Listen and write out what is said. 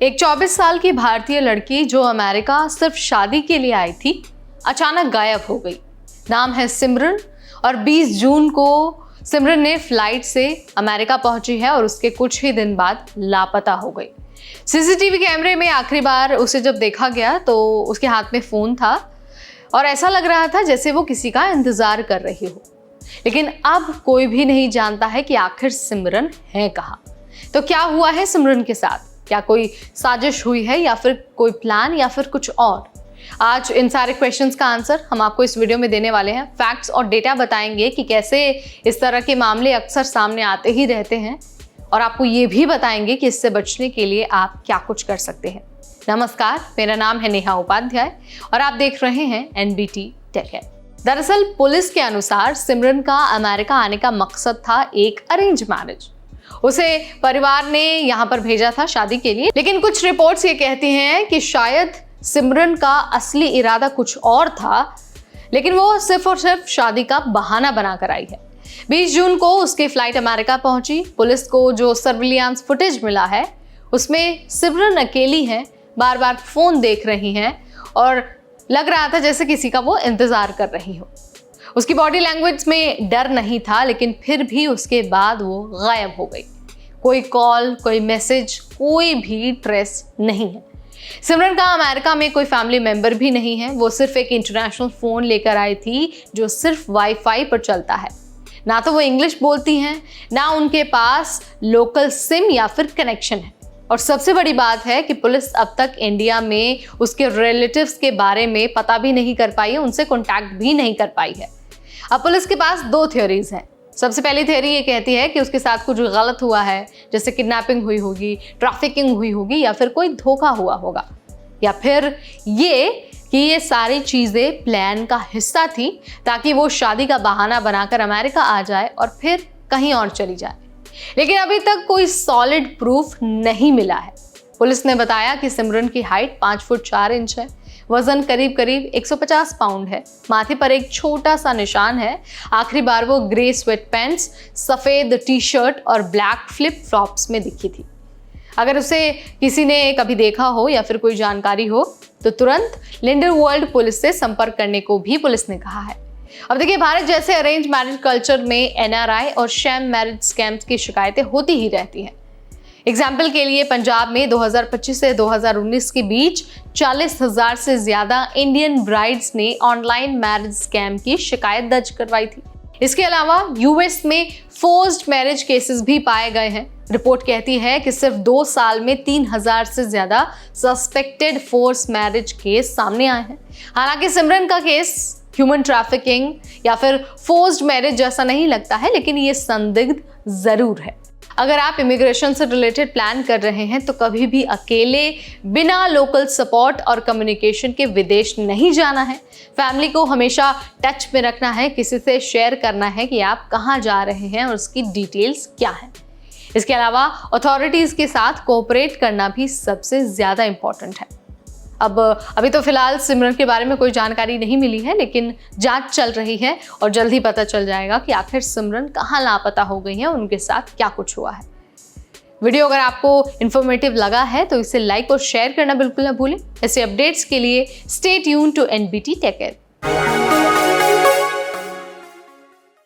एक 24 साल की भारतीय लड़की जो अमेरिका सिर्फ शादी के लिए आई थी, अचानक गायब हो गई। नाम है सिमरन और 20 जून को सिमरन ने फ्लाइट से अमेरिका पहुंची है और उसके कुछ ही दिन बाद लापता हो गई। सीसीटीवी कैमरे में आखिरी बार उसे जब देखा गया तो उसके हाथ में फ़ोन था और ऐसा लग रहा था जैसे वो किसी का इंतज़ार कर रही हो। लेकिन अब कोई भी नहीं जानता है कि आखिर सिमरन है कहाँ। तो क्या हुआ है सिमरन के साथ? क्या कोई साजिश हुई है या फिर कोई प्लान या फिर कुछ और? आज इन सारे क्वेश्चंस का आंसर हम आपको इस वीडियो में देने वाले हैं। फैक्ट्स और डेटा बताएंगे कि कैसे इस तरह के मामले अक्सर सामने आते ही रहते हैं और आपको ये भी बताएंगे कि इससे बचने के लिए आप क्या कुछ कर सकते हैं। नमस्कार, मेरा नाम है नेहा उपाध्याय और आप देख रहे हैं NBT टेक। दरअसल पुलिस के अनुसार सिमरन का अमेरिका आने का मकसद था एक अरेंज मैरिज। उसे परिवार ने यहाँ पर भेजा था शादी के लिए, लेकिन कुछ रिपोर्ट्स ये कहती हैं कि शायद सिमरन का असली इरादा कुछ और था, लेकिन वो सिर्फ और सिर्फ शादी का बहाना बनाकर आई है। 20 जून को उसकी फ्लाइट अमेरिका पहुंची। पुलिस को जो सर्विलांस फुटेज मिला है उसमें सिमरन अकेली है, बार बार फोन देख रही हैं और लग रहा था जैसे किसी का वो इंतजार कर रही हो। उसकी बॉडी लैंग्वेज में डर नहीं था, लेकिन फिर भी उसके बाद वो गायब हो गई। कोई कॉल, कोई मैसेज, कोई भी ट्रेस नहीं है। सिमरन का अमेरिका में कोई फैमिली मेंबर भी नहीं है। वो सिर्फ एक इंटरनेशनल फ़ोन लेकर आई थी जो सिर्फ वाईफाई पर चलता है। ना तो वो इंग्लिश बोलती हैं, ना उनके पास लोकल सिम या फिर कनेक्शन है। और सबसे बड़ी बात है कि पुलिस अब तक इंडिया में उसके रिलेटिव्स के बारे में पता भी नहीं कर पाई है, उनसे कॉन्टैक्ट भी नहीं कर पाई है। अब पुलिस के पास 2 थ्योरीज हैं। सबसे पहली थ्योरी ये कहती है कि उसके साथ कुछ गलत हुआ है, जैसे किडनैपिंग हुई होगी, ट्रैफिकिंग हुई होगी या फिर कोई धोखा हुआ होगा, या फिर ये कि ये सारी चीज़ें प्लान का हिस्सा थी ताकि वो शादी का बहाना बनाकर अमेरिका आ जाए और फिर कहीं और चली जाए। लेकिन अभी तक कोई सॉलिड प्रूफ नहीं मिला है। पुलिस ने बताया कि सिमरन की हाइट 5 फुट 4 इंच है, वजन करीब करीब 150 पाउंड है, माथे पर एक छोटा सा निशान है। आखिरी बार वो ग्रे स्वेट पैंट्स, सफ़ेद टी शर्ट और ब्लैक फ्लिप फ्लॉप्स में दिखी थी। अगर उसे किसी ने कभी देखा हो या फिर कोई जानकारी हो तो तुरंत लिंडरवर्ल्ड पुलिस से संपर्क करने को भी पुलिस ने कहा है। अब देखिए, भारत जैसे अरेंज मैरिज कल्चर में NRI और शैम मैरिज स्कैम्स की शिकायतें होती ही रहती हैं। एग्जाम्पल के लिए पंजाब में 2025 से 2019 के बीच 40,000 से ज़्यादा इंडियन ब्राइड्स ने ऑनलाइन मैरिज स्कैम की शिकायत दर्ज करवाई थी। इसके अलावा US में फोर्स्ड मैरिज केसेस भी पाए गए हैं। रिपोर्ट कहती है कि सिर्फ 2 साल में 3,000 से ज़्यादा सस्पेक्टेड फोर्स मैरिज केस सामने आए हैं। हालांकि सिमरन का केस ह्यूमन ट्रैफिकिंग या फिर फोर्स्ड मैरिज जैसा नहीं लगता है, लेकिन ये संदिग्ध ज़रूर है। अगर आप इमिग्रेशन से रिलेटेड प्लान कर रहे हैं तो कभी भी अकेले बिना लोकल सपोर्ट और कम्युनिकेशन के विदेश नहीं जाना है। फैमिली को हमेशा टच में रखना है, किसी से शेयर करना है कि आप कहाँ जा रहे हैं और उसकी डिटेल्स क्या है। इसके अलावा अथॉरिटीज़ के साथ कोऑपरेट करना भी सबसे ज़्यादा इम्पॉर्टेंट है। अभी तो फिलहाल सिमरन के बारे में कोई जानकारी नहीं मिली है, लेकिन जांच चल रही है और जल्द ही पता चल जाएगा कि आखिर सिमरन कहाँ लापता हो गई है, उनके साथ क्या कुछ हुआ है। वीडियो अगर आपको इन्फॉर्मेटिव लगा है तो इसे लाइक और शेयर करना बिल्कुल ना भूलें। ऐसे अपडेट्स के लिए stay tune to NBT take.